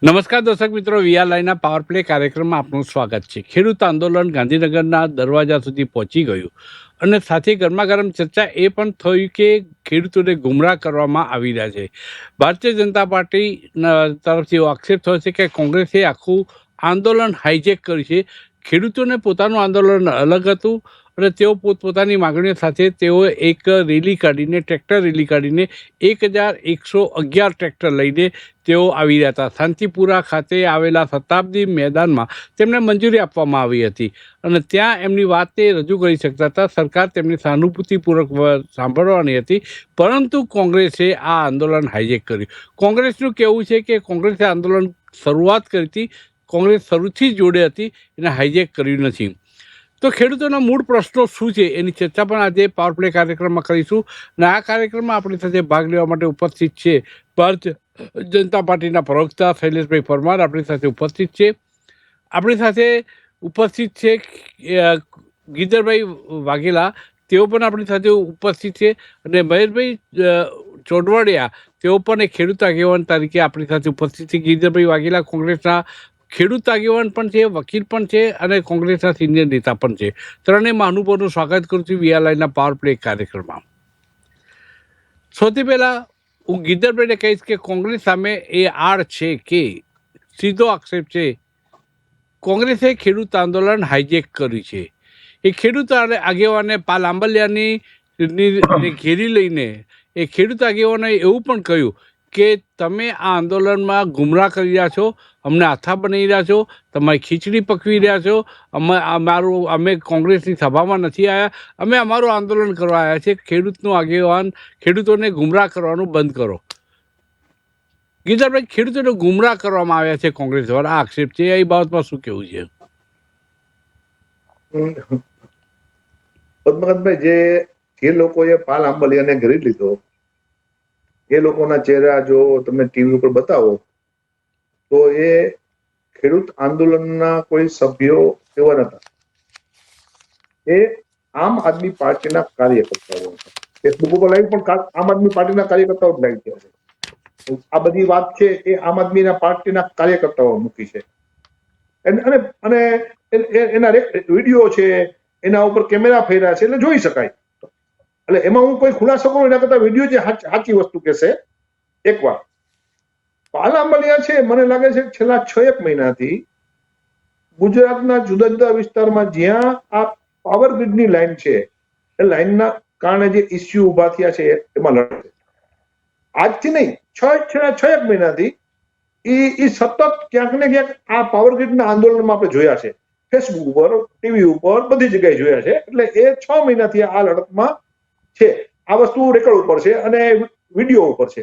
નમસ્કાર દર્શક મિત્રો, વીઆર લાઈવના પાવર પ્લે કાર્યક્રમમાં આપનું સ્વાગત છે. ખેડૂત આંદોલન ગાંધીનગરના દરવાજા સુધી પહોંચી ગયું અને સાથે ગરમાગરમ ચર્ચા એ પણ થઈ કે ખેડૂતોને ગુમરાહ કરવામાં આવી રહ્યા છે. ભારતીય જનતા પાર્ટી તરફથી એવો આક્ષેપ થયો છે કે કોંગ્રેસે આખું આંદોલન હાઈજેક કર્યું છે. ખેડૂતોને પોતાનું આંદોલન અલગ હતું અને તેઓ પોતપોતાની માગણીઓ સાથે તેઓ એક રેલી કાઢીને, ટ્રેક્ટર રેલી કાઢીને 1111 ટ્રેક્ટર લઈને તેઓ આવી રહ્યા હતા. શાંતિપુરા ખાતે આવેલા શતાબ્દી મેદાનમાં તેમને મંજૂરી આપવામાં આવી હતી અને ત્યાં એમની વાતે રજૂ કરી શકતા હતા. સરકાર તેમની સહાનુભૂતિપૂર્વક સાંભળવાની હતી, પરંતુ કોંગ્રેસે આ આંદોલન હાઈજેક કર્યું. કોંગ્રેસનું કહેવું છે કે કોંગ્રેસે આંદોલન શરૂઆત કરી હતી, કોંગ્રેસ શરૂથી જોડે હતી, એને હાઈજેક કર્યું નથી. તો ખેડૂતોના મૂળ પ્રશ્નો શું છે એની ચર્ચા પણ આજે પાવર પ્લે કાર્યક્રમમાં કરીશું. અને આ કાર્યક્રમમાં આપણી સાથે ભાગ લેવા માટે ઉપસ્થિત છે ભારતીય જનતા પાર્ટીના પ્રવક્તા શૈલેષભાઈ પરમાર આપણી સાથે ઉપસ્થિત છે. આપણી સાથે ઉપસ્થિત છે ગીધરભાઈ વાઘેલા, તેઓ પણ આપણી સાથે ઉપસ્થિત છે. અને મહેશભાઈ ચોડવડિયા, તેઓ પણ એક ખેડૂત આગેવાન તરીકે આપણી સાથે ઉપસ્થિત છે. ગીધરભાઈ વાઘેલા કોંગ્રેસના ખેડૂત આગેવાન પણ છે, વકીલ પણ છે અને કોંગ્રેસના સિનિયર નેતા પણ છે. ત્રણેય મહાનુભાવોનું સ્વાગત કરું છું વીઆર લાઈવના પાવર પ્લે કાર્યક્રમમાં. સૌથી પહેલા હું ગીધરભાઈને કહીશ કે કોંગ્રેસ સામે એ આડ છે કે સીધો આક્ષેપ છે કોંગ્રેસે ખેડૂત આંદોલન હાઈજેક કર્યું છે. એ ખેડૂત આગેવાને પાલ આંબલિયાની ઘેરી લઈને એ ખેડૂત આગેવાનોએ એવું પણ કહ્યું કે તમે આ આંદોલનમાં ગુમરાહ કરી રહ્યા છો, અમને આથા બનાવી રહ્યા છો, તમારી ખીચડી પકવી રહ્યા છો. અમે કોંગ્રેસની સભામાં નથી આવ્યા, અમે અમારું આંદોલન કરવા આવ્યા છે. ખેડૂતનું આગેવાન ખેડૂતોને ગુમરાહ કરવાનું બંધ કરો. ગીતાભાઈ, ખેડૂતોને ગુમરાહ કરવામાં આવ્યા છે કોંગ્રેસ દ્વારા, આ આક્ષેપ છે, એ બાબતમાં શું કહેવું છે? પદ્મનાથભાઈ, જે લોકોએ પાલ આંબલિયાને ઘેરી લીધો, એ લોકોના ચહેરા જો તમે ટીવી ઉપર બતાવો તો એ ખેડૂત આંદોલનના કોઈ સભ્યો એવા નતા. એ આમ આદમી પાર્ટીના કાર્યકર્તાઓ હતા. ફેસબુક ઉપર લાઈવ પણ આમ આદમી પાર્ટીના કાર્યકર્તાઓ જ લાઈવ થયા છે. આ બધી વાત છે એ આમ આદમી પાર્ટીના કાર્યકર્તાઓ મૂકી છે. અને એના વિડીયો છે, એના ઉપર કેમેરા ફેર્યા છે, એટલે જોઈ શકાય. એટલે એમાં હું કોઈ ખુલાસો કરું એના કરતા વિડીયો જે સાચી વસ્તુ કહેશે. એક વાત, પાલ આંબલિયા છે, મને લાગે છે છેલ્લા 6-1 મહિનાથી ગુજરાતના જુદા જુદા વિસ્તારમાં જ્યાં આ પાવર ગ્રીડની લાઈન છે, એ લાઈનના કારણે જે ઇસ્યુ ઉભા થયા છે એમાં લડે. આજથી નહીં, છેલ્લા 6-1 મહિનાથી એ સતત ક્યાંક ને ક્યાંક આ પાવર ગ્રીડના આંદોલનમાં આપણે જોયા છે. ફેસબુક ઉપર, ટીવી ઉપર, બધી જગ્યાએ જોયા છે. એટલે એ 6 મહિનાથી આ લડતમાં છે. આ વસ્તુ રેકોર્ડ ઉપર છે અને વિડીયો ઉપર છે.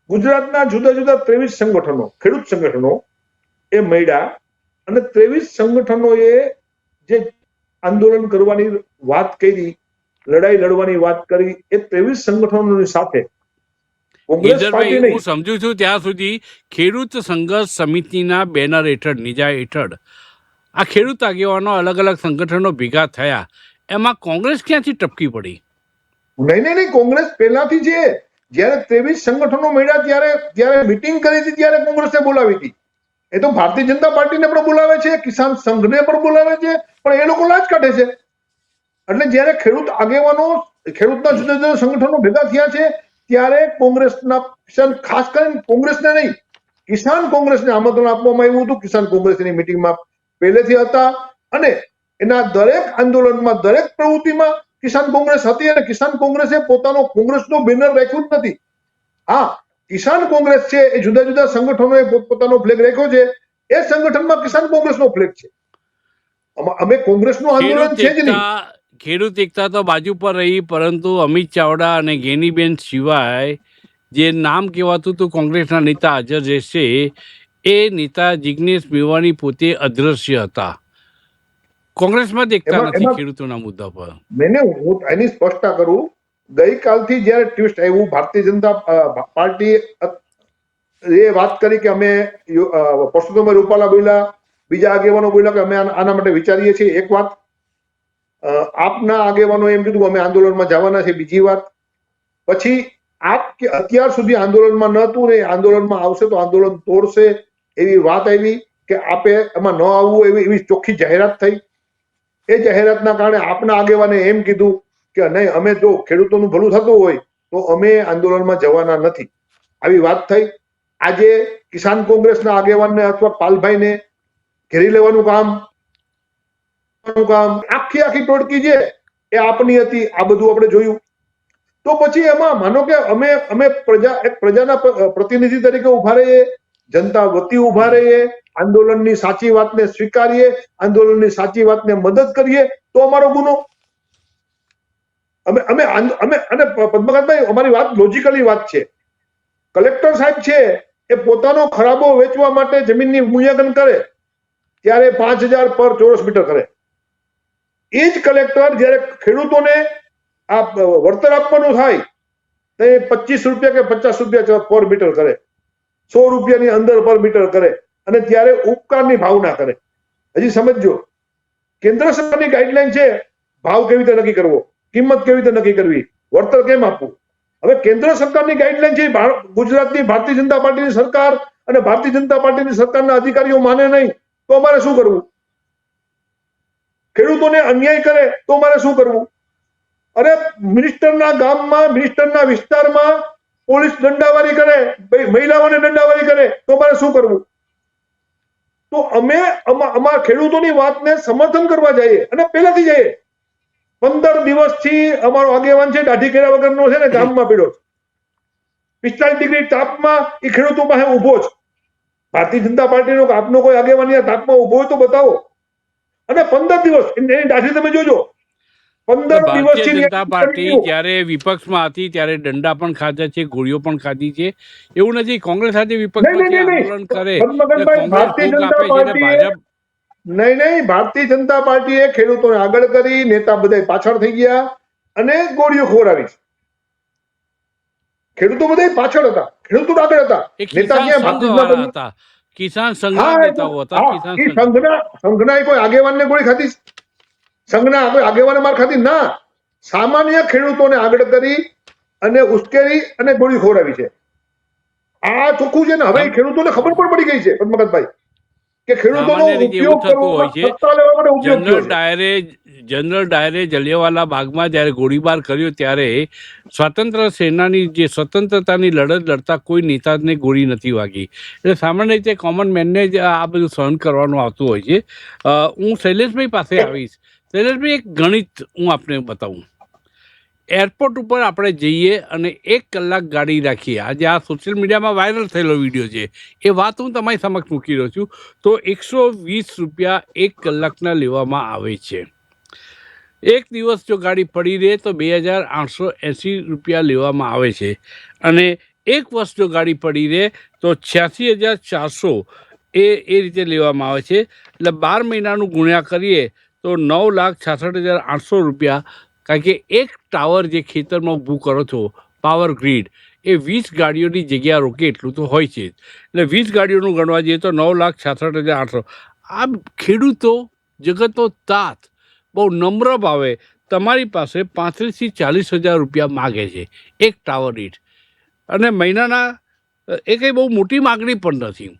ગુજરાતના જુદા જુદા 23 સંગઠનો, ખેડૂત સંગઠનો એ મળ્યા અને 23 સંગઠનોએ જે આંદોલન કરવાની વાત કરી, લડાઈ લડવાની વાત કરી, એ 23 સંગઠનોની સાથે હું સમજુ છું ત્યાં સુધી ખેડૂત સંઘર્ષ સમિતિના બેનર હેઠળ, નિજા હેઠળ આ ખેડૂત આગેવાનો અલગ અલગ સંગઠનો ભેગા થયા, એમાં કોંગ્રેસ ક્યાંથી ટપકી પડી? નહીં, કોંગ્રેસ પહેલાથી છે. જયારે 23 સંગઠનો મળ્યા ત્યારે મિટિંગ કરી હતી, ત્યારે કોંગ્રેસે બોલાવી હતી. એ તો ભારતીય જનતા પાર્ટીને પણ બોલાવે છે, કિસાન સંઘને પણ બોલાવે છે, પણ એ લોકો લાજ કાઢે છે. એટલે જયારે ખેડૂત આગેવાનો, ખેડૂતના જુદા જુદા સંગઠનો ભેગા થયા છે, ત્યારે કોંગ્રેસના, ખાસ કરીને કોંગ્રેસને નહીં, કિસાન કોંગ્રેસને આમંત્રણ આપવામાં આવ્યું હતું. કિસાન કોંગ્રેસની મિટિંગમાં પહેલેથી હતા અને એના દરેક આંદોલનમાં, દરેક પ્રવૃત્તિમાં કિસાન કોંગ્રેસ હતી. અને કિસાન કોંગ્રેસે પોતાનો કોંગ્રેસનો બેનર રાખ્યું જ નથી. હા, કિસાન કોંગ્રેસ છે એ જુદા જુદા સંગઠનોએ પોતાનો ફ્લેગ રાખ્યો છે. એ સંગઠનમાં કિસાન કોંગ્રેસનો ફ્લેગ છે. અમે કોંગ્રેસનું આંદોલન છે જ નહીં. ખેડૂત એકતા તો બાજુ પર રહી, પરંતુ અમિત ચાવડા અને ગેનીબેન સિવાય જે નામ કહેવાતું હતું કોંગ્રેસના નેતા હાજર રહેશે, એ નેતા જિગ્નેશ મેવાણી પોતે અદ્રશ્ય હતા. કોંગ્રેસમાં દેખતા નથી ખેડૂતોના મુદ્દા પર. હું એની સ્પષ્ટતા કરું. ગઈકાલથી જયારે ટ્વિસ્ટ આવ્યું, ભારતીય જનતા પાર્ટી એ વાત કરી કે અમે પરસોત્તમભાઈ રૂપાલા બોલ્યા, બીજા આગેવાનો બોલ્યા કે અમે આના માટે વિચારીએ છીએ. એક વાત, આપના આગેવાનો એમ કીધું અમે આંદોલનમાં જવાના છે. બીજી વાત, પછી અત્યાર સુધી આંદોલનમાં ન હતું ને આંદોલનમાં આવશે તો આંદોલન તોડશે એવી વાત આવી કે આપે એમાં ન આવવું એવી ચોખ્ખી જાહેરાત થઈ. એ જાહેરાતના કારણે આપના આગેવાને એમ કીધું કે નહીં, અમે જો ખેડૂતોનું ભલું થતું હોય તો અમે આંદોલનમાં જવાના નથી, આવી વાત થઈ. આજે કિસાન કોંગ્રેસના આગેવાનને અથવા પાલભાઈને ઘેરી લેવાનું કામ આખી ટોળકી છે એ આપની હતી. આ બધું આપણે જોયું. તો પછી એમાં માનો કે અમે પ્રજાના પ્રતિનિધિ તરીકે ઉભા રહીએ, જનતા વતી ઉભા રહીએ, આંદોલનની સાચી વાતને સ્વીકારીએ, આંદોલનની સાચી વાતને મદદ કરીએ તો અમારો ગુનો. અને પદ્મકાંતભાઈ, અમારી વાત લોજિકલી વાત છે. કલેક્ટર સાહેબ છે એ પોતાનો ખરાબો વેચવા માટે જમીનની મૂલ્યાંકન કરે ત્યારે 5,000 પર ચોરસ મીટર કરે. એ જ કલેક્ટર જયારે ખેડૂતોને આ વળતર આપવાનું થાય તો એ 25 રૂપિયા કે 50 રૂપિયા પર મીટર કરે, 100 રૂપિયાની અંદર પર મીટર કરે, અને ત્યારે ઉપકારની ભાવ ના કરે. હજી સમજો, કેન્દ્ર સરકારની ગાઈડલાઈન છે ભાવ કેવી રીતે નક્કી કરવો, કિંમત કેવી રીતે નક્કી કરવી, વળતર કેમ આપવું. હવે કેન્દ્ર સરકારની ગાઈડલાઈન છે, ગુજરાતની ભારતીય જનતા પાર્ટીની સરકાર અને ભારતીય જનતા પાર્ટીની સરકારના અધિકારીઓ માને નહીં તો અમારે શું કરવું? ખેડૂતોને અન્યાય કરે તો અમારે શું કરવું? અરે મિનિસ્ટરના ગામમાં, મિનિસ્ટરના વિસ્તારમાં પોલીસ દંડાવારી કરે, મહિલાઓને દંડાવારી કરે તો અમારે શું કરવું? તો અમે અમારા ખેડૂતોની વાતને સમર્થન કરવા જઈએ અને પહેલાથી જઈએ. 15 દિવસથી અમારો આગેવાન છે દાઢી કર્યા વગરનો છે ને ગામમાં પીડ્યો છે. 45 ડિગ્રી તાપમાં એ ખેડૂતો પાસે ઉભો છે. ભારતીય જનતા પાર્ટીનો આપનો કોઈ આગેવાન તાપમાં ઉભો હોય તો બતાવો. અને 15 દિવસ એની દાઢી તમે જોજો. 15 ભારતીય દિવસથી જનતા પાર્ટી જ્યારે વિપક્ષમાં હતી ત્યારે દંડા પણ ખાધા છે, ગોળીઓ પણ ખાધી છે. એવું નથી કોંગ્રેસ સાથે વિપક્ષમાંથી આંદોલન કરે ભારતીય જનતા પાર્ટી નહીં, ભારતીય જનતા પાર્ટીએ ખેડૂતોને આગળ કરી, નેતા બધા પાછળ થઈ ગયા અને ગોળીઓ ખવડાવી. ખેડૂતો બધા પાછળ હતા, ખેડૂતો આગળ હતા. નેતા ક્યાં? હતા કિસાન સંઘના નેતાઓ હતા. સંઘના કોઈ આગેવાનને ગોળી ખાધી? સંઘના કોઈ આગેવાને માર ખાધી? ના. સામાન્ય ખેડૂતોને આગળ કરી અને ઉશ્કેરી અને ગોળી ખવડાવી છે. આ ચોખ્ખું છે ને. હવે ખેડૂતોને ખબર પણ પડી ગઈ છે પદ્મકાંતભાઈ કે ખેડૂતોનો ઉપયોગ કરવો હોય છે. જનરલ ડાયરે જલિયાવાલા બાગમાં જ્યારે ગોળીબાર કર્યો ત્યારે સ્વાતંત્ર્ય સેનાની જે સ્વતંત્રતાની લડત લડતા કોઈ નેતાને ગોળી નથી વાગી. એટલે સામાન્ય રીતે કોમન મેનને જ આ બધું સહન કરવાનું આવતું હોય છે. હું શૈલેષભાઈ પાસે આવીશ. શૈલેષભાઈ, એક ગણિત હું આપને બતાવું. એરપોર્ટ ઉપર આપણે જઈએ અને 1 કલાક ગાડી રાખીએ. આજે આ સોશિયલ મીડિયામાં વાયરલ થયેલો વિડીયો છે, એ વાત હું તમારી સમક્ષ મૂકી રહ્યો છું. તો 120 રૂપિયા 1 કલાકના લેવામાં આવે છે. એક દિવસ જો ગાડી પડી રહે તો 2,880 રૂપિયા લેવામાં આવે છે. અને 1 વર્ષ જો ગાડી પડી રહે તો 86,400 એ રીતે લેવામાં આવે છે. એટલે 12 મહિનાનું ગુણ્યા કરીએ તો 9,66,800 રૂપિયા. કારણ કે એક ટાવર જે ખેતરમાં ઊભું કરો છો, પાવર ગ્રીડ, એ 20 ગાડીઓની જગ્યા રોકે એટલું તો હોય છે. એટલે 20 ગાડીઓનું ગણવા જઈએ તો 9,66,800. આ ખેડૂતો જગતનો તાત બહુ નમ્ર ભાવે તમારી પાસે 35,000 થી 40,000 રૂપિયા માગે છે એક ટાવર દીઠ. અને મહિનાના એ કંઈ બહુ મોટી માગણી પણ નથી.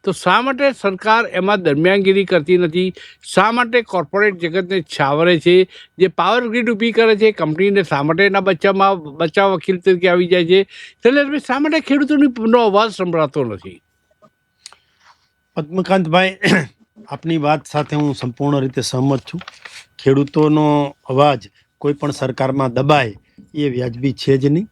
તો શા માટે સરકાર એમાં દરમિયાનગીરી કરતી નથી? શા માટે કોર્પોરેટ જગતને છાવરે છે? જે પાવર ગ્રીડ ઊભી કરે છે કંપનીને શા માટે એના બચાવ વકીલ તરીકે આવી જાય છે? એટલે શા માટે ખેડૂતોનો અવાજ સંભળાતો નથી? પદ્મકાંતભાઈ, આપની વાત સાથે હું સંપૂર્ણ રીતે સહમત છું. ખેડૂતોનો અવાજ કોઈ પણ સરકારમાં દબાય એ વ્યાજબી છે જ નહીં.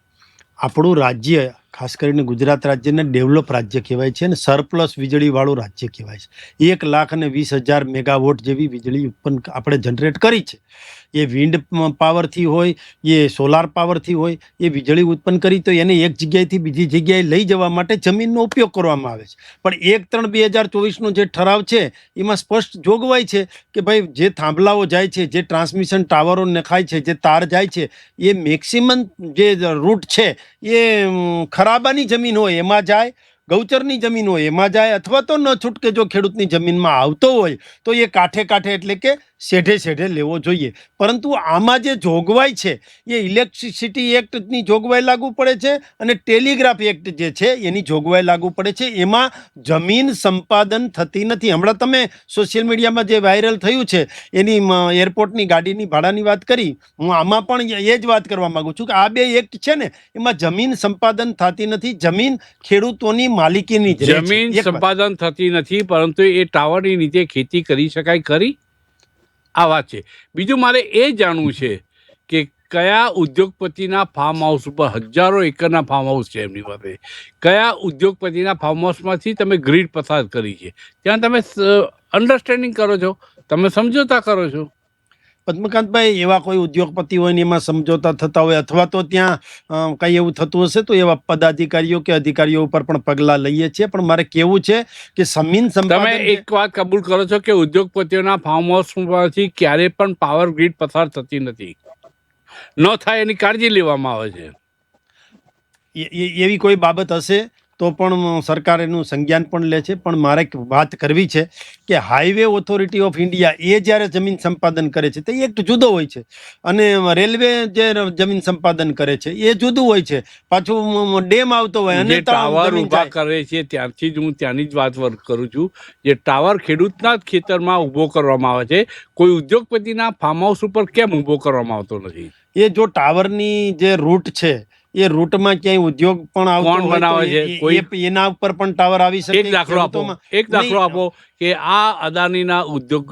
આપણું રાજ્ય, ખાસ કરીને ગુજરાત રાજ્યને ડેવલપ રાજ્ય કહેવાય છે અને સરપ્લસ વીજળીવાળું રાજ્ય કહેવાય છે. 1,20,000 મેગાવોટ જેવી વીજળી ઉત્પન્ન આપણે જનરેટ કરી છે. એ વિન્ડ પાવરથી હોય, એ સોલાર પાવરથી હોય, એ વીજળી ઉત્પન્ન કરી તો એને એક જગ્યાએથી બીજી જગ્યાએ લઈ જવા માટે જમીનનો ઉપયોગ કરવામાં આવે છે. પણ 1/3/2024નો જે ઠરાવ છે એમાં સ્પષ્ટ જોગવાઈ છે કે ભાઈ જે થાંભલાઓ જાય છે, જે ટ્રાન્સમિશન ટાવરો નખાય છે, જે તાર જાય છે, એ મેક્સિમમ જે રૂટ છે એ ખરાબાની જમીન હોય એમાં જાય, ગૌચરની જમીન હોય એમાં જાય, અથવા તો ન છૂટકે જો ખેડૂતની જમીનમાં આવતો હોય તો એ કાંઠે એટલે કે શેઢે લેવો જોઈએ. પરંતુ આમાં જે જોગવાઈ છે એ ઇલેક્ટ્રિસિટી એક્ટની જોગવાઈ લાગુ પડે છે અને ટેલિગ્રાફ એક્ટ જે છે એની જોગવાઈ લાગુ પડે છે. એમાં જમીન સંપાદન થતી નથી. હમણાં તમે સોશિયલ મીડિયામાં જે વાયરલ થયું છે એની એરપોર્ટની ગાડીની ભાડાની વાત કરી, હું આમાં પણ એ જ વાત કરવા માંગુ છું કે આ બે એક્ટ છે ને એમાં જમીન સંપાદન થતી નથી. જમીન ખેડૂતોની માલિકીની જ રહે છે. જમીન એક વાત. સંપાદન થતી નથી, પરંતુ એ ટાવરની નીચે ખેતી કરી શકાય ખરી? આ વાત છે. બીજું મારે એ જાણવું છે કે કયા ઉદ્યોગપતિના ફાર્મ હાઉસ ઉપર, હજારો એકરના ફાર્મ હાઉસ છે એમની પાસે, કયા ઉદ્યોગપતિના ફાર્મ હાઉસમાંથી તમે ગ્રીડ પસાર કરી છે? ત્યાં તમે અન્ડરસ્ટેન્ડિંગ કરો છો, તમે સમજોતા કરો છો? પદ્મકાંતભાઈ, એવા કોઈ ઉદ્યોગપતિ હોય ને એમાં સમજોતા થતા હોય અથવા તો ત્યાં કઈ એવું થતું હશે તો એવા પદાધિકારીઓ કે અધિકારીઓ ઉપર પણ પગલાં લઈએ છીએ. પણ મારે કેવું છે કે જમીન તમે સંપાદન એક વાત કબૂલ કરો છો કે ઉદ્યોગપતિઓના ફાર્મ હાઉસમાંથી ક્યારે પણ પાવર ગ્રીડ પસાર થતી નથી, ન થાય એની કાળજી લેવામાં આવે છે. એવી કોઈ બાબત હશે તો પણ સરકાર એનું સંજ્ઞાન પણ લે છે. પણ મારે એક વાત કરવી છે કે હાઈવે ઓથોરિટી ઓફ ઇન્ડિયા એ જ્યારે જમીન સંપાદન કરે છે તો એ એક્ટ જુદો હોય છે અને રેલવે જે જમીન સંપાદન કરે છે એ જુદું હોય છે. પાછું ડેમ આવતો હોય અને જે ટાવર જમીન ઊભા જાય. કરે છે ત્યારથી જ હું ત્યાંની જ વાત કરું છું. જે ટાવર ખેડૂતના જ ખેતરમાં ઊભો કરવામાં આવે છે, કોઈ ઉદ્યોગપતિના ફાર્મ હાઉસ ઉપર કેમ ઊભો કરવામાં આવતો નથી? એ જો ટાવરની જે રૂટ છે એ રૂટમાં ક્યાંય ઉદ્યોગ પણ આવતો કોણ હોય તો બનાવે છે? કોઈ એના ઉપર પણ ટાવર આવી શકે. એક દાખલો આપો, ખેડૂતોમાં એક દાખલો નહીં, આપો કે આ અદાનીના ઉદ્યોગ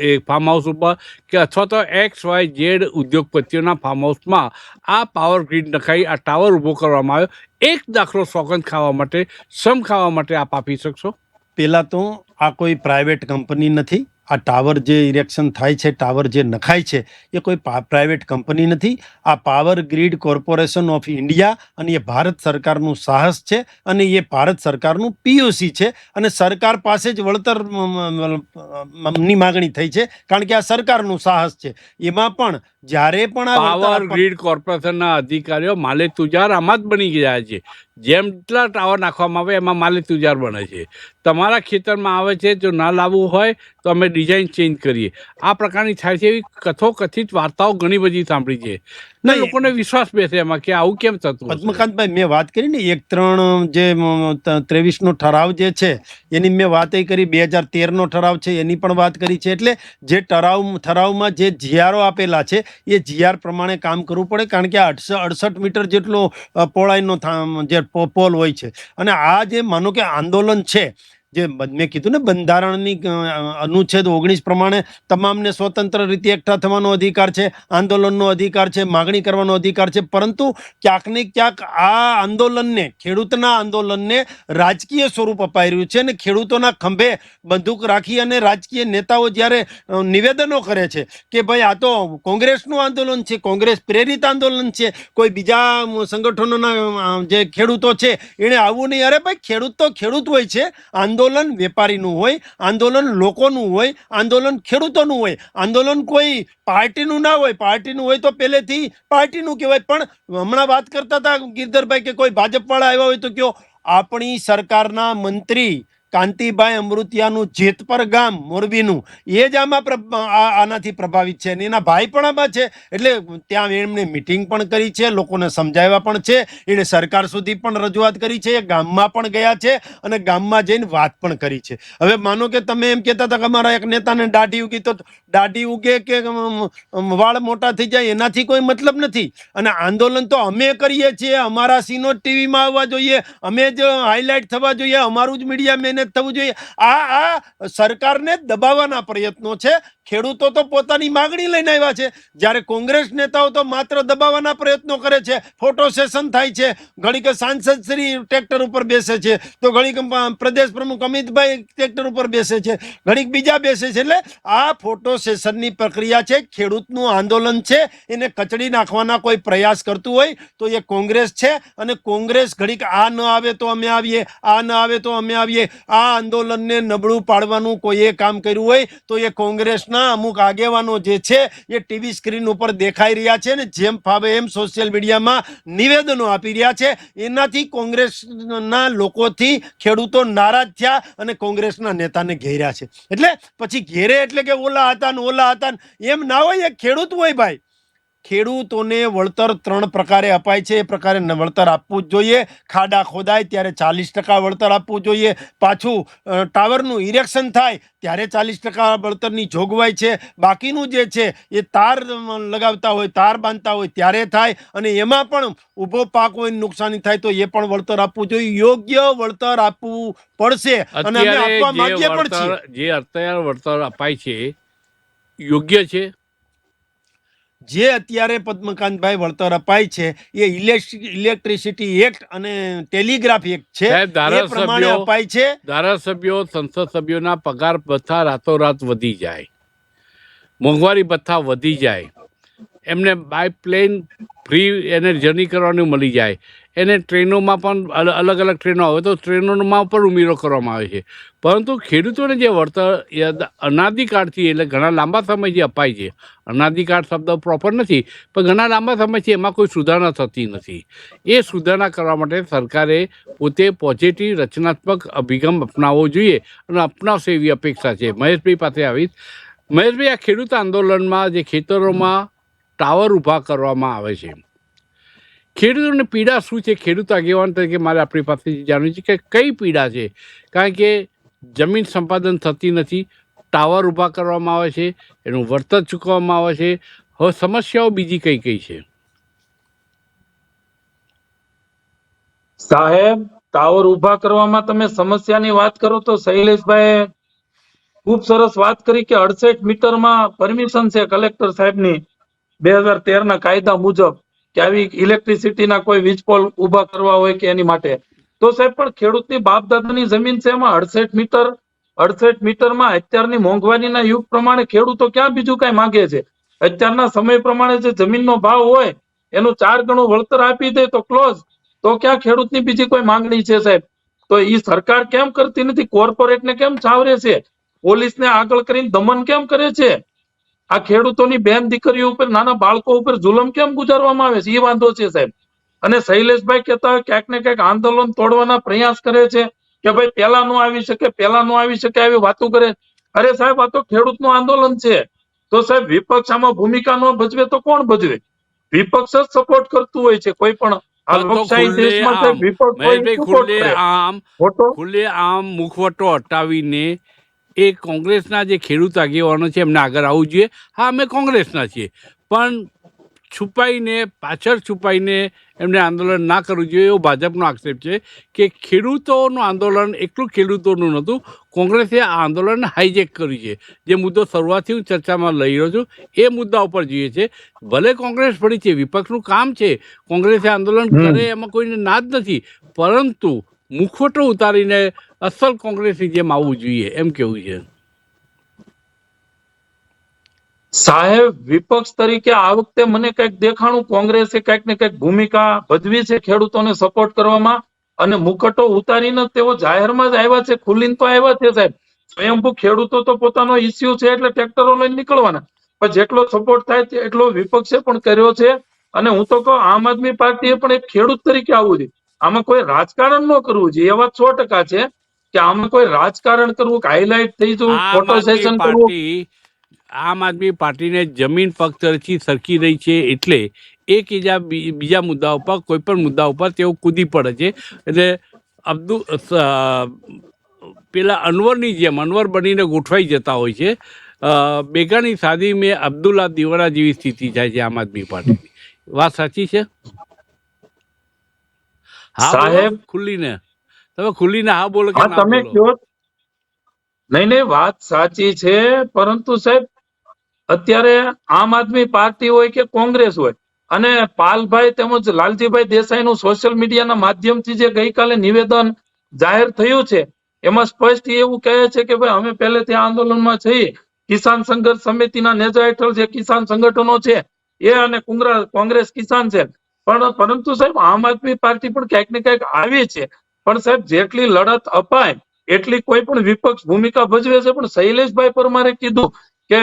એ ફાર્મ હાઉસ ઉપર કે અથવા તો XYZ ઉદ્યોગપતિઓના ફાર્મ હાઉસમાં આ પાવર ગ્રીડ નખાઈ આ ટાવર ઊભો કરવામાં આવ્યો, એક દાખલો સોગંદ ખાવા માટે, સમ ખાવા માટે આપ આપી શકશો? પેલા તો આ કોઈ પ્રાઇવેટ કંપની નથી. આ ટાવર જે ઇરેક્શન થાય છે, ટાવર જે નખાય છે એ કોઈ પ્રાઇવેટ કંપની નથી. આ power grid corporation of India અને એ ભારત સરકારનું સાહસ છે અને એ ભારત સરકારનું POC છે અને સરકાર પાસે જ વળતર ની માગણી થઈ છે કારણ કે આ સરકારનું સાહસ છે. એમાં પણ જ્યારે પણ આ પાવર ગ્રીડ કોર્પોરેશનના અધિકારીઓ માલે તુજાર આમાં જ બની ગયા છે. જેટલા ટાવર નાખવામાં આવે એમાં માલે તુજાર બને છે. તમારા ખેતરમાં આવે છે, જો ના લાવવું હોય તો અમે ડિઝાઇન ચેન્જ કરીએ. આ પ્રકારની થાય છે એવી કથોકથિત વાર્તાઓ ઘણી બધી સાંભળી છે. ને લોકોને વિશ્વાસ બેસે એમાં કે આવું કેમ થતું હશે? પદ્મકાંતભાઈ, મેં વાત કરી ને 1/3 જે 23નો ઠરાવ જે છે એની મેં વાત કરી, 2013નો ઠરાવ છે એની પણ વાત કરી છે. એટલે જે ઠરાવમાં જે જીઆરો આપેલા છે એ જીઆર પ્રમાણે કામ કરવું પડે કારણ કે 68 મીટર જેટલો પહોળાઈનો જે પોલ હોય છે. અને આ જે માનો કે આંદોલન છે, જે મેં કીધું ને બંધારણની અનુચ્છેદ 19 પ્રમાણે તમામને સ્વતંત્ર રીતે એકઠા થવાનો અધિકાર છે, આંદોલનનો અધિકાર છે, માગણી કરવાનો અધિકાર છે. પરંતુ ક્યાંક ને ક્યાંક આ આંદોલનને, ખેડૂતના આંદોલનને રાજકીય સ્વરૂપ અપાઈ રહ્યું છે અને ખેડૂતોના ખંભે બંદૂક રાખી અને રાજકીય નેતાઓ જ્યારે નિવેદનો કરે છે કે ભાઈ આ તો કોંગ્રેસનું આંદોલન છે, કોંગ્રેસ પ્રેરિત આંદોલન છે, કોઈ બીજા સંગઠનોના જે ખેડૂતો છે એણે આવું નહીં. અરે ભાઈ, ખેડૂત તો ખેડૂત હોય છે. આંદોલન વેપારીનું હોય, આંદોલન લોકોનું હોય, આંદોલન ખેડૂતોનું હોય. આંદોલન કોઈ પાર્ટીનું ના હોય. પાર્ટીનું હોય તો પહેલેથી પાર્ટીનું કહેવાય. પણ હમણાં વાત કરતા હતા ગિરધરભાઈ કે કોઈ ભાજપવાળા આવ્યા હોય તો કયો, આપણી સરકારના મંત્રી કાંતિભાઈ અમૃતિયાનું જેતપર ગામ મોરબીનું એ જ આનાથી પ્રભાવિત છે અને એના ભાઈ પણ આમાં છે. એટલે ત્યાં એમણે મિટિંગ પણ કરી છે, લોકોને સમજાવ્યા પણ છે, એણે સરકાર સુધી પણ રજૂઆત કરી છે, ગામમાં પણ ગયા છે અને ગામમાં જઈને વાત પણ કરી છે. હવે માનો કે તમે એમ કહેતા હતા કે અમારા એક નેતાને દાઢી ઉગી, તો દાઢી ઉગે કે વાળ મોટા થઈ જાય એનાથી કોઈ મતલબ નથી. અને આંદોલન તો અમે કરીએ છીએ, અમારા સીનો ટીવીમાં આવવા જોઈએ, અમે જ હાઇલાઇટ થવા જોઈએ, અમારું જ મીડિયા મેનેજ થવું જોઈએ. આ સરકારને દબાવવાના પ્રયત્નો છે. ખેડૂતો તો પોતાની માગણી લઈને આવ્યા છે, જ્યારે કોંગ્રેસ નેતાઓ તો માત્ર દબાવવાના પ્રયત્નો કરે છે. ફોટો સેશન થાય છે, ઘડીક સાંસદ શ્રી ટ્રેક્ટર ઉપર બેસે છે, તો ઘડીક પ્રદેશ પ્રમુખ અમિતભાઈ ટ્રેક્ટર ઉપર બેસે છે, ઘડીક બીજા બેસે છે. એટલે આ ફોટો સેશનની પ્રક્રિયા છે. ખેડૂતનું આંદોલન છે, એને કચડી નાખવાના કોઈ પ્રયાસ કરતું હોય તો એ કોંગ્રેસ છે. અને કોંગ્રેસ ઘડીક આ ન આવે તો અમે આવીએ, આ ન આવે તો અમે આવીએ. આ આંદોલનને નબળું પાડવાનું કોઈએ કામ કર્યું હોય તો એ કોંગ્રેસના ખેડૂતોના અમુક આગેવાનો જે છે એ ટીવી સ્ક્રીન ઉપર દેખાઈ રહ્યા છે ને જેમ ફાવે એમ સોશિયલ મીડિયામાં નિવેદનો આપી રહ્યા છે. એનાથી કોંગ્રેસના લોકોથી ખેડૂતો નારાજ થયા અને કોંગ્રેસના નેતાને ઘેર્યા છે. એટલે પછી ઘેરે એટલે કે ઓલા હતા ને એમ ના હોય. એ ખેડૂત હોય ભાઈ. ખેડૂતોને વળતર 3 પ્રકારે અપાય છે. એ પ્રકારે વળતર આપવું જ જોઈએ. ખાડા ખોદાય ત્યારે 40% વળતર આપવું જોઈએ. પાછું ટાવરનું ઇરેક્શન થાય ત્યારે 40% વળતરની જોગવાઈ છે. બાકીનું જે છે એ તાર લગાવતા હોય, તાર બાંધતા હોય ત્યારે થાય. અને એમાં પણ ઊભો પાક હોય, નુકસાની થાય તો એ પણ વળતર આપવું જોઈએ. યોગ્ય વળતર આપવું પડશે અને અમે આપવા માંગીએ પણ છીએ. જે અત્યારે વળતર અપાય છે યોગ્ય છે? જે અત્યારે પદ્મકાંતભાઈ વળતર અપાય છે એ ઇલેક્ટ્રિસિટી એક્ટ અને ટેલિગ્રાફ એક્ટ છે સાહેબ, એ પ્રમાણે અપાય છે. ધારાસભ્યો, સંસદ સભ્યોના પગાર ભથ્થા રાતોરાત વધી જાય, મોંઘવારી ભથ્થા વધી જાય, એમને બાય પ્લેન ફ્રી એને જર્ની કરવાનું મળી જાય, એને ટ્રેનોમાં પણ અલગ અલગ ટ્રેનો આવે તો ટ્રેનોમાં પણ ઉમેરો કરવામાં આવે છે. પરંતુ ખેડૂતોને જે વળતર અનાદિકાળથી એટલે ઘણા લાંબા સમયથી અપાય છે, અનાદિકાળ શબ્દ પ્રોપર નથી પણ ઘણા લાંબા સમયથી એમાં કોઈ સુધારણા થતી નથી. એ સુધારણા કરવા માટે સરકારે પોતે પોઝિટિવ રચનાત્મક અભિગમ અપનાવવો જોઈએ અને અપનાવશે એવી અપેક્ષા છે. મહેશભાઈ પાસે આવીશ. મહેશભાઈ, આ ખેડૂત આંદોલનમાં જે ખેતરોમાં ટાવર ઊભા કરવામાં આવે છે, ખેડૂતોને પીડા શું છે? ખેડૂત આગેવાન તરીકે મારે આપણી પાસેથી જાણવું છે કે કઈ પીડા છે? કારણ કે જમીન સંપાદન થતી નથી, ટાવર ઊભા કરવામાં આવે છે, એનું વળતર ચૂકવવામાં આવે છે. હવે સમસ્યાઓ બીજી કઈ કઈ છે? સાહેબ, ટાવર ઊભા કરવામાં તમે સમસ્યાની વાત કરો તો શૈલેષભાઈ ખૂબ સરસ વાત કરી કે 68 મીટરમાં પરમિશન છે કલેક્ટર સાહેબની 2013 ના કાયદા મુજબ કે આવી ઇલેક્ટ્રિસિટીના કોઈ વીજપોલ ઊભા કરવા હોય કે એની માટે. તો સાહેબ પણ ખેડૂતની બાપ દાદાની જમીન છે, એમાં 68 મીટરમાં અત્યારની મોંઘવારીના યુગ પ્રમાણે ખેડૂતો ક્યાં બીજું કઈ માંગે છે? અત્યારના સમય પ્રમાણે જે જમીનનો ભાવ હોય એનું 4 ગણું વળતર આપી દે તો ક્લોઝ. તો ક્યાં ખેડૂતની બીજી કોઈ માંગણી છે સાહેબ? તો એ સરકાર કેમ કરતી નથી? કોર્પોરેટને કેમ છાવરે છે? પોલીસને આગળ કરીને દમન કેમ કરે છે? આ ખેડૂતોની બેન દીકરીઓ ઉપર, નાના બાળકો ઉપર જુલમ કેમ ગુજારવામાં આવે છે? એ વાંધો છે સાહેબ. અને શૈલેષભાઈ કહેતા હોય ક્યાંક ને ક્યાંક આંદોલન તોડવાના પ્રયાસ કરે છે કે ભાઈ પેલા નો આવી શકે, આવી વાતો કરે. અરે સાહેબ, આ તો ખેડૂતનું આંદોલન છે. તો સાહેબ વિપક્ષ આમાં ભૂમિકા ન ભજવે તો કોણ ભજવે? વિપક્ષ જ સપોર્ટ કરતું હોય છે કોઈ પણ આ લોકશાહી દેશમાં. સાહેબ વિપક્ષ ખુલ્લે આમ મુખવટો હટાવીને એ કોંગ્રેસના જે ખેડૂત આગેવાનો છે એમને આગળ આવવું જોઈએ. હા, અમે કોંગ્રેસના છીએ, પણ પાછળ છુપાઈને એમને આંદોલન ના કરવું જોઈએ એવો ભાજપનો આક્ષેપ છે કે ખેડૂતોનું આંદોલન એકલું ખેડૂતોનું નહોતું, કોંગ્રેસે આ આંદોલન હાઈજેક કર્યું છે. જે મુદ્દો શરૂઆતથી હું ચર્ચામાં લઈ રહ્યો છું એ મુદ્દા ઉપર જોઈએ છે. ભલે કોંગ્રેસ પડી છે, વિપક્ષનું કામ છે, કોંગ્રેસે આંદોલન કરે એમાં કોઈને ના જ નથી, પરંતુ મુખવટો ઉતારીને અસલ કોંગ્રેસની જેમ આવવું જોઈએ એમ કેવું છે. સાહેબ, વિપક્ષ તરીકે આ વખતે મને કંઈક દેખાણું કોંગ્રેસે કંઈક ને કંઈક ભૂમિકા ભજવી છે ખેડૂતોને સપોર્ટ કરવામાં, અને મુખટો ઉતારીને તેઓ જાહેરમાં જ આવ્યા છે, ખુલ્લીને તો આવ્યા છે સાહેબ. સ્વયંભૂ ખેડૂતો તો પોતાનો ઇસ્યુ છે એટલે ટ્રેક્ટરો લઈને નીકળવાના, પણ જેટલો સપોર્ટ થાય એટલો વિપક્ષે પણ કર્યો છે. અને હું તો કહું આમ આદમી પાર્ટીએ પણ એક ખેડૂત તરીકે આવવું જોઈએ. આમાં કોઈ રાજકારણ ન કરવું જોઈએ, એ વાત 100% છે કે આમાં કોઈ રાજકારણ કરવું, હાઇલાઇટ થઈ જવું, ફોટો સેશન કરવું. આમ આદમી પાર્ટીને જમીન પક્ષથી સરકી રહી છે એટલે એક બીજા મુદ્દા ઉપર, કોઈ પણ મુદ્દા ઉપર તેઓ કૂદી પડે છે. એટલે પેલા અનવરની જેમ અનવર બનીને ગોઠવાઈ જતા હોય છે. બેગાની શાદી મેં અબ્દુલ્લા દીવાના જેવી સ્થિતિ થાય છે આમ આદમી પાર્ટીની. વાત સાચી છે? હા સાહેબ, ખુલ્લીને તમે ખુલ્લીને હા બોલો કે ના બોલો? નહીં, વાત સાચી છે, પરંતુ સાહેબ અત્યારે આમ આદમી પાર્ટી હોય કે કોંગ્રેસ હોય, અને પાલભાઈ તેમજ લાલજીભાઈ દેસાઈનું સોશિયલ મીડિયાના માધ્યમથી જે ગઈકાલે નિવેદન જાહેર થયું છે એમાં સ્પષ્ટ એવું કહે છે કે ભાઈ અમે પહેલેથી આંદોલનમાં છીએ. કિસાન સંઘર્ષ સમિતિના નેજા હેઠળ જે કિસાન સંગઠનો છે એ અને કોંગ્રેસ કિસાન છે. પરંતુ સાહેબ આમ આદમી પાર્ટી પણ ક્યાંક ને ક્યાંક આવી છે, પણ સાહેબ જેટલી લડત અપાય એટલી કોઈ પણ વિપક્ષ ભૂમિકા ભજવે છે. પણ શૈલેષભાઈ પરમારે કીધું કે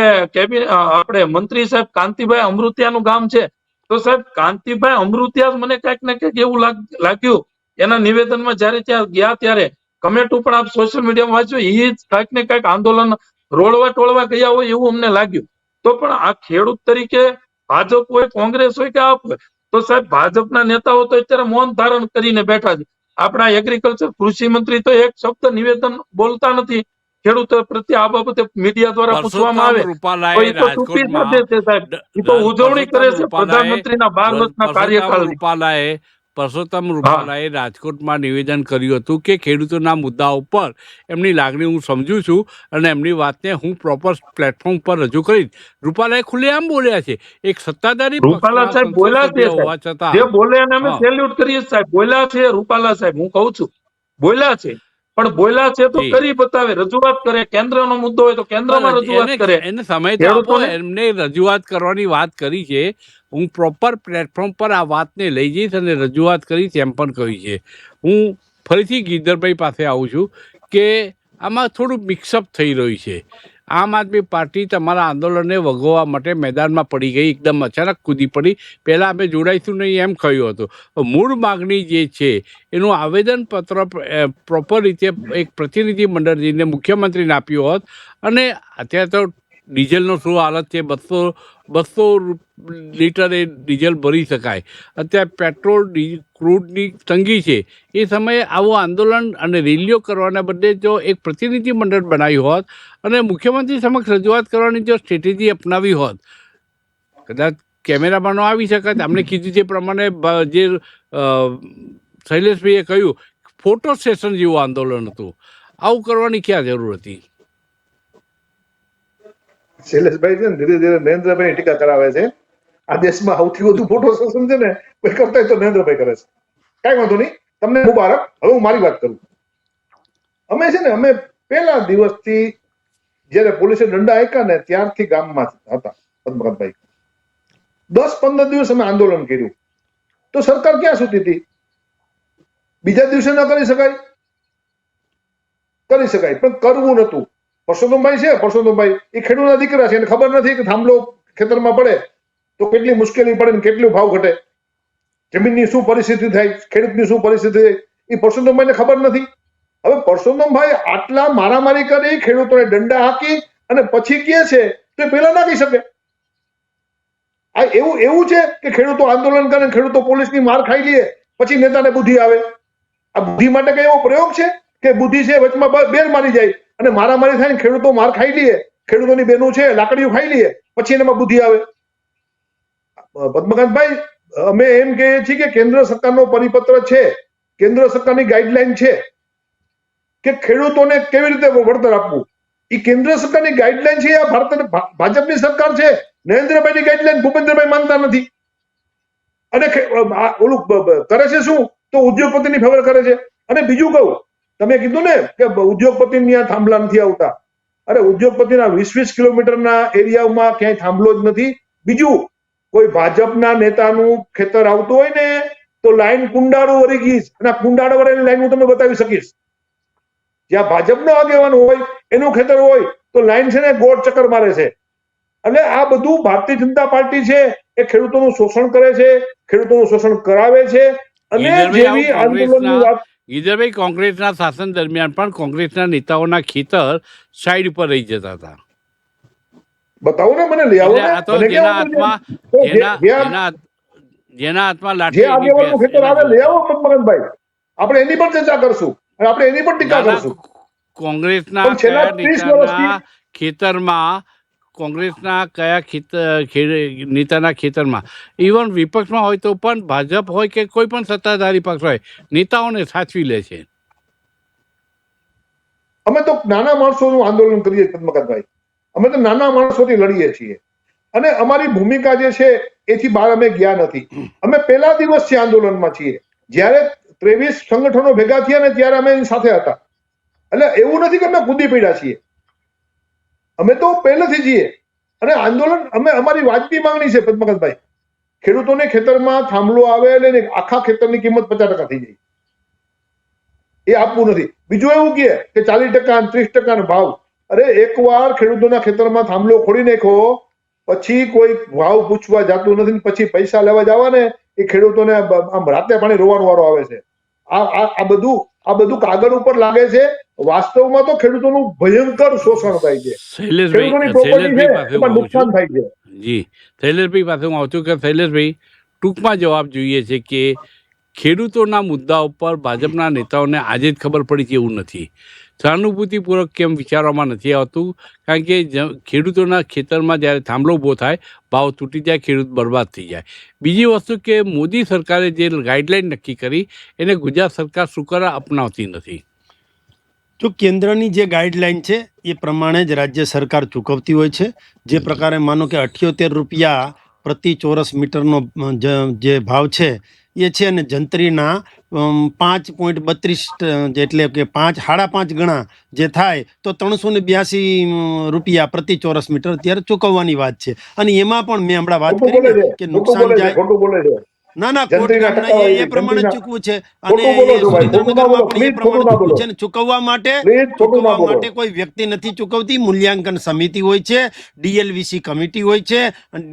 આપણે મંત્રી સાહેબ કાંતિભાઈ અમૃતિયાનું ગામ છે, તો સાહેબ કાંતિભાઈ અમૃતિયા જ મને કઈક ને કઈક એવું લાગ્યું એના નિવેદનમાં જયારે ત્યાં ગયા ત્યારે કમેન્ટ ઉપર આપ સોશિયલ મીડિયામાં વાંચ્યું, એ જ કઈક ને કઈક આંદોલન રોળવા ટોળવા ગયા હોય એવું અમને લાગ્યું. તો પણ આ ખેડૂત તરીકે ભાજપ હોય, કોંગ્રેસ હોય કે આપ હોય, તો સાહેબ ભાજપના નેતાઓ તો અત્યારે મૌન ધારણ કરીને બેઠા છે. આપણા એગ્રીકલ્ચર કૃષિ મંત્રી તો એક શબ્દ નિવેદન બોલતા નથી ખેડૂતો પ્રત્યે. આ બાબતે મીડિયા દ્વારા પૂછવામાં આવે તો એ તો ચૂપી સાથે છે સાહેબ. એ તો ઉજવણી કરે છે પ્રધાનમંત્રીના 12 વર્ષના કાર્યકાળની. પરસોત્તમ રૂપાલાએ રાજકોટમાં નિવેદન કર્યું હતું કે ખેડૂતોના મુદ્દા ઉપર એમની લાગણી હું સમજુ છું અને એમની વાતને હું પ્રોપર પ્લેટફોર્મ પર રજૂ કરીશ. રૂપાલાએ ખુલ્લેઆમ બોલ્યા છે. એક સત્તાધારી રૂપાલા સાહેબ બોલ્યા છે, હોવા છતાં જે બોલે એને અમે સેલ્યુટ કરીએ સાહેબ. બોલ્યા છે રૂપાલા સાહેબ, હું કહું છું બોલ્યા છે, પણ બોલ્યા છે તો કરી બતાવે, રજૂઆત કરે. કેન્દ્રનો મુદ્દો હોય તો કેન્દ્રમાં રજૂઆત કરે. એને સમય તો આપો, એમને રજૂઆત કરવાની વાત કરી છે. હું પ્રોપર પ્લેટફોર્મ પર આ વાતને લઈ જઈશ અને રજૂઆત કરીશ એમ પણ કહી છે. હું ફરીથી ગિરધરભાઈ પાસે આવું છું કે આમાં થોડું મિક્સઅપ થઈ રહ્યું છે. આમ આદમી પાર્ટી તમારા આંદોલનને વગોવવા માટે મેદાનમાં પડી ગઈ, એકદમ અચાનક કૂદી પડી. પહેલાં અમે જોડાઈશું નહીં એમ કહ્યું હતું. મૂળ માગણી જે છે એનું આવેદનપત્ર પ્રોપર રીતે એક પ્રતિનિધિ મંડળ જઈને મુખ્યમંત્રીને આપ્યું હોત. અને અત્યારે તો ડીઝલનો શું હાલત છે, 200 લીટરે ડીઝલ ભરી શકાય. અત્યારે પેટ્રોલ ક્રૂડની તંગી છે. એ સમયે આવું આંદોલન અને રેલીઓ કરવાના બદલે જો એક પ્રતિનિધિ મંડળ બનાવ્યું હોત અને મુખ્યમંત્રી સમક્ષ રજૂઆત કરવાની જો સ્ટ્રેટેજી અપનાવી હોત, કદાચ કેમેરામાં આવી શકાય. અમને કીધું તે પ્રમાણે જે શૈલેષભાઈએ કહ્યું ફોટો સેશન જેવું આંદોલન હતું. આવું કરવાની ક્યાં જરૂર હતી? શૈલેષભાઈ છે ને ધીરે ધીરે નરેન્દ્રભાઈ ટીકા કરાવે છે. આ દેશમાં સૌથી વધુ ફોટો સેશન છે ને કોઈ કરતા તો નરેન્દ્રભાઈ કરે છે. કઈ વાંધો નહીં, તમને મુબારક. હવે હું મારી વાત કરું. અમે છે ને અમે પહેલા દિવસથી જયારે પોલીસે દંડા આપ્યા ને ત્યારથી ગામમાં હતા પદ્મકાંતભાઈ. 10-15 દિવસ અમે આંદોલન કર્યું તો સરકાર ક્યાં સુતી હતી? બીજા દિવસે ન કરી શકાય? કરી શકાય, પણ કરવું નતું. પરસોત્તમભાઈ છે, પરસોત્તમભાઈ એ ખેડૂતના દીકરા છે, એને ખબર નથી કે થાંભલો ખેતરમાં પડે તો કેટલી મુશ્કેલી પડે ને કેટલો ભાવ ઘટે, જમીનની શું પરિસ્થિતિ થાય, ખેડૂતની શું પરિસ્થિતિ થાય, એ પરસોત્તમભાઈને ખબર નથી. હવે પરસોત્તમભાઈ આટલા મારામારી કરી, ખેડૂતોને દંડા હાકી અને પછી કહે છે તો પેલા ના કહી શકે. આ એવું છે કે ખેડૂતો આંદોલન કરે, ખેડૂતો પોલીસની માર ખાઈ લે પછી નેતાને બુદ્ધિ આવે? આ બુદ્ધિ માટે કઈ એવો પ્રયોગ છે કે બુદ્ધિ છે વચમાં બેર મારી જાય અને મારામારી થાય ને ખેડૂતો માર ખાઈ લે, ખેડૂતોની બહેનો છે લાકડીઓ ખાઈ લે પછી એનામાં બુદ્ધિ આવે? પદ્મકાંતભાઈ, અમે એમ કહીએ છીએ કે કેન્દ્ર સરકારનો પરિપત્ર છે, કેન્દ્ર સરકારની ગાઈડલાઈન છે કે ખેડૂતોને કેવી રીતે વળતર આપવું. એ કેન્દ્ર સરકારની ગાઈડલાઈન છે. આ ભાજપની સરકાર છે, નરેન્દ્રભાઈની ગાઈડલાઈન ભૂપેન્દ્રભાઈ માનતા નથી અને ઓલું કરે છે શું તો ઉદ્યોગપતિની ફેવર કરે છે. અને બીજું કહું, તમે કીધું ને કે ઉદ્યોગપતિની થાંભલા નથી આવતા. અરે ઉદ્યોગપતિના 20-20 કિલોમીટરના એરિયામાં ક્યાંય થાંભલો જ નથી. બીજું, કોઈ ભાજપના નેતાનું ખેતર આવતું હોય ને તો લાઈન કુંડાળો વળી ગઈ અને કુંડાળો વળેલી લાઈન હું તમને બતાવી શકીશ. જ્યાં ભાજપનો આગેવાન હોય એનું ખેતર હોય તો લાઈન છે ને ગોળ ચક્કર મારે છે. એટલે આ બધું ભારતીય જનતા પાર્ટી છે એ ખેડૂતોનું શોષણ કરે છે, ખેડૂતોનું શોષણ કરાવે છે. અને જેવી આંદોલનની વાત, ગિરધરભાઈ, કોંગ્રેસના શાસન દરમિયાન પણ કોંગ્રેસના નેતાઓના ખેતર સાઈડ પર રહી જતા હતા. બતાવો ને, મને લઈ આવો ને. જેના હાથમાં જે આગેવાનનું ખેતર આવે લઈ આવો પદ્મકાંતભાઈ, આપણે એની પર ચર્ચા કરશું અને આપણે એની પર ટીકા કરશું. કોંગ્રેસના કયા નેતાના ખેતરમાં, કોંગ્રેસના કયા નેતાના ખેતરમાં, ઇવન વિપક્ષમાં હોય તો પણ ભાજપ હોય કે કોઈ પણ સત્તાધારી પક્ષ હોય, નેતાઓને સાચવી લે છે. અમે તો નાના માણસોનું આંદોલન કરીએ પદ્મકાંતભાઈ. અમે તો નાના માણસોથી લડીએ છીએ અને અમારી ભૂમિકા જે છે એથી બહાર અમે ગયા નથી. અમે પહેલા દિવસથી આંદોલનમાં છીએ. જ્યારે 23 સંગઠનો ભેગા થયા ને ત્યારે અમે એની સાથે હતા. એટલે એવું નથી કે અમે કૂદી પડ્યા છીએ. અમે તો પહેલેથી છીએ અને આંદોલન અમે અમારી વાજબી માંગણી છે પદ્મકાંતભાઈ. ખેડૂતોને ખેતરમાં થાંભલો આવે એટલે આખા ખેતરની કિંમત 50% થઈ જાય, એ આપવું નથી. બીજું એવું કે 40% 30% ભાવ, અરે એકવાર ખેડૂતોના ખેતરમાં થાંભલો ખોડી નાખ્યો પછી કોઈ ભાવ પૂછવા જતું નથી ને પછી પૈસા લેવા જવા ને એ ખેડૂતોને આમ રાતે પાણી રોવાનો વારો આવે છે. આ બધું કાગળ ઉપર લાગે છે, વાસ્તવમાં તો ખેડૂતોનું ભયંકર શોષણ થાય છે. ખેડૂતોની પ્રોપર્ટી છે એમાં નુકસાન થાય છે. જી, શૈલેષભાઈ પાસે હું આવું છું કે શૈલેષભાઈ ટૂંકમાં જવાબ જોઈએ છે કે ખેડૂતોના મુદ્દા ઉપર ભાજપના નેતાઓને આજે જ ખબર પડી છે એવું નથી. સહાનુભૂતિપૂર્વક કેમ વિચારવામાં નથી આવતું? કારણ કે ખેડૂતોના ખેતરમાં જ્યારે થાંભલો ઊભો થાય, ભાવ તૂટી જાય, ખેડૂત બરબાદ થઈ જાય. બીજી વસ્તુ કે મોદી સરકારે જે ગાઈડલાઈન નક્કી કરી એને ગુજરાત સરકાર શું કરે અપનાવતી નથી. જો કેન્દ્રની જે ગાઈડલાઈન છે એ પ્રમાણે જ રાજ્ય સરકાર ચૂકવતી હોય છે. જે પ્રકારે માનો કે 78 રૂપિયા પ્રતિ ચોરસ મીટરનો જે ભાવ છે એ છે, અને જંત્રીના 5.32 એટલે કે 5.5 ગણા જે થાય તો 382 રૂપિયા પ્રતિ ચોરસ મીટર અત્યારે ચૂકવવાની વાત છે. અને એમાં પણ મેં હમણાં વાત કરી ને કે નુકસાન જાય, ખોટું બોલે છે. ના કોર્ટ ગામના એ પ્રમાણે ચૂકવું છે. અને સુરેન્દ્રનગરમાં પણ એ પ્રમાણે ચૂકવું છે ને ચૂકવવા માટે કોઈ વ્યક્તિ નથી ચૂકવતી. મૂલ્યાંકન સમિતિ હોય છે, DLVC કમિટી હોય છે,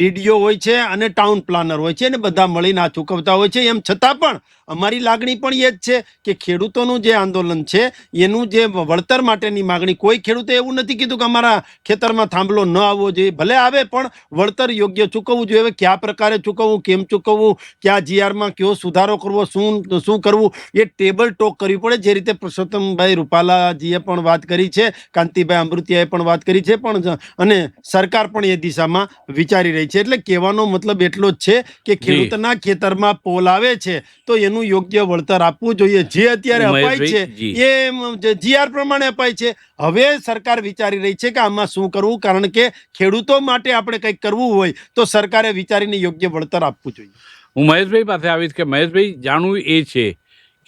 DDO હોય છે અને ટાઉન પ્લાનર હોય છે, અને બધા મળીને આ ચૂકવતા હોય છે. એમ છતાં પણ અમારી લાગણી પણ એ જ છે કે ખેડૂતોનું જે આંદોલન છે એનું જે વળતર માટેની માગણી, કોઈ ખેડૂતે એવું નથી કીધું કે અમારા ખેતરમાં થાંભલો ન આવવો જોઈએ, ભલે આવે પણ વળતર યોગ્ય ચૂકવવું જોઈએ. હવે કયા પ્રકારે ચૂકવવું, કેમ ચૂકવવું, ક્યાં GR માં કયો સુધારો કરવો, શું કરવું, એ ટેબલ ટોક કરવી પડે. જે રીતે પુરુષોત્તમભાઈ રૂપાલાજીએ પણ વાત કરી છે, કાંતિભાઈ અમૃતિયાએ પણ વાત કરી છે, પણ અને સરકાર પણ એ દિશામાં વિચારી રહી છે. એટલે કહેવાનો મતલબ એટલો જ છે કે ખેડૂતના ખેતરમાં પોલ આવે છે તો એનું યોગ્ય વળતર આપવું જોઈએ. જે અત્યારે અપાય છે એ GR પ્રમાણે અપાય છે. હવે સરકાર વિચારી રહી છે કે આમાં શું કરવું, કારણ કે ખેડૂતો માટે આપણે કંઈક કરવું હોય તો સરકારે વિચારીને યોગ્ય વળતર આપવું જોઈએ. હું મહેશભાઈ પાસે આવીશ કે મહેશભાઈ, જાણવું એ છે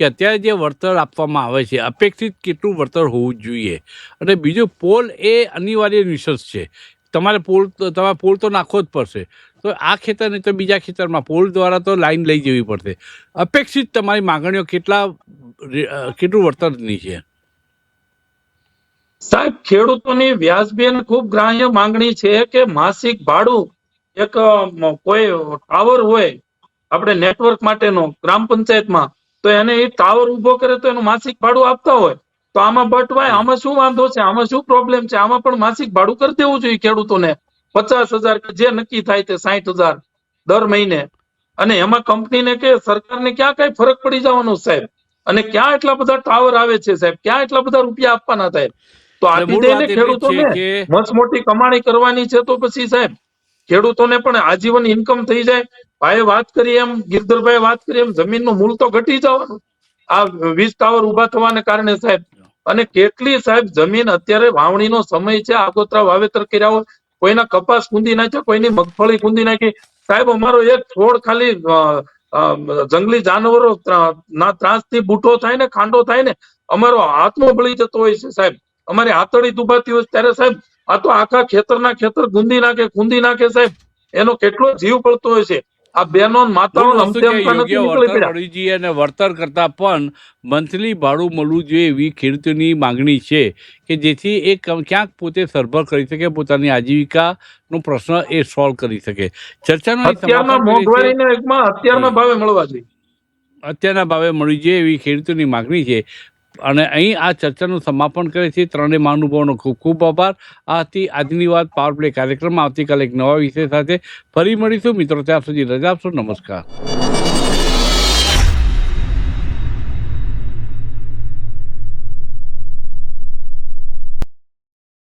કે અત્યારે જે વળતર આપવામાં આવે છે અપેક્ષિત કેટલું વળતર હોવું જોઈએ? અને બીજું, પોલ એ અનિવાર્ય નિશંસ છે. તમારે પોલ તો નાખવો જ પડશે. તો આ ખેતર નહીં તો બીજા ખેતરમાં પોલ દ્વારા તો લાઈન લઈ જવી પડશે. અપેક્ષિત તમારી માગણીઓ કેટલું વળતરની છે? સાહેબ, ખેડૂતોની વ્યાજબી અને ખૂબ ગ્રાહ્ય માંગણી છે કે માસિક ભાડું, એક કોઈ ટાવર હોય આપણે નેટવર્ક માટેનો ગ્રામ પંચાયતમાં, તો એને એ ટાવર ઉભો કરે તો એનું માસિક ભાડું આપતા હોય તો આમાં બટવાય. આમાં શું વાંધો છે? આમાં શું પ્રોબ્લેમ છે? આમાં પણ માસિક ભાડું કરી દેવું જોઈએ ખેડૂતોને. 50,000 કે જે નક્કી થાય તે 60,000 દર મહિને. અને એમાં કંપનીને કે સરકારને ક્યાં કઈ ફરક પડી જવાનો સાહેબ? અને ક્યાં એટલા બધા ટાવર આવે છે સાહેબ? ક્યાં એટલા બધા રૂપિયા આપવાના થાય? તો આપી દે ને ખેડૂતોને. મસ્ત મોટી કમાણી કરવાની છે તો પછી સાહેબ ખેડૂતોને પણ આજીવન ઇન્કમ થઈ જાય. ભાઈએ વાત કરી એમ, ગિરધરભાઈ વાત કરી એમ, જમીનનું મૂળ તો ઘટી જવાનું આ 20 ટાવર ઉભા થવાને કારણે સાહેબ. અને કેટલી સાહેબ જમીન અત્યારે વાવણીનો સમય છે, આગોતરા વાવેતર કર્યા હોય, કોઈના કપાસ કુંદી નાખ્યા, કોઈની મગફળી કુંદી નાખી. સાહેબ, અમારો એક છોડ ખાલી જંગલી જાનવરો ના ત્રાસથી બૂટો થાય ને, ખાંડો થાય ને, અમારો હાથમાં બળી જતો હોય છે સાહેબ. અમારી હાથડી દુભાતી હોય ત્યારે સાહેબ આ તો આખા ખેતરના ખેતર ખૂંદી નાખે સાહેબ. એનો કેટલો જીવ પડતો હોય છે. આ બહેનો માતાઓ મળવી જોઈએ અને વળતર કરતા પણ મંથલી ભાડું મળવું જોઈએ એવી ખેડૂતોની માંગણી છે કે જેથી એ ક્યાંક પોતે સરભર કરી શકે, પોતાની આજીવિકાનો પ્રશ્ન એ સોલ્વ કરી શકે. ચર્ચાનો અત્યારના ભાવે મળવા જોઈએ, અત્યારના ભાવે મળવી જોઈએ એવી ખેડૂતોની માંગણી છે. અને અહીં આ ચર્ચાનું સમાપન કરે છે. ત્રણેય મહાનુભાવોનો ખૂબ ખૂબ આભાર. આ હતી આજની વાત પાવર પ્લે કાર્યક્રમમાં. આવતીકાલે એક નવા વિષય સાથે ફરી મળીશું મિત્રો. ત્યાં સુધી રજા આપશો. નમસ્કાર.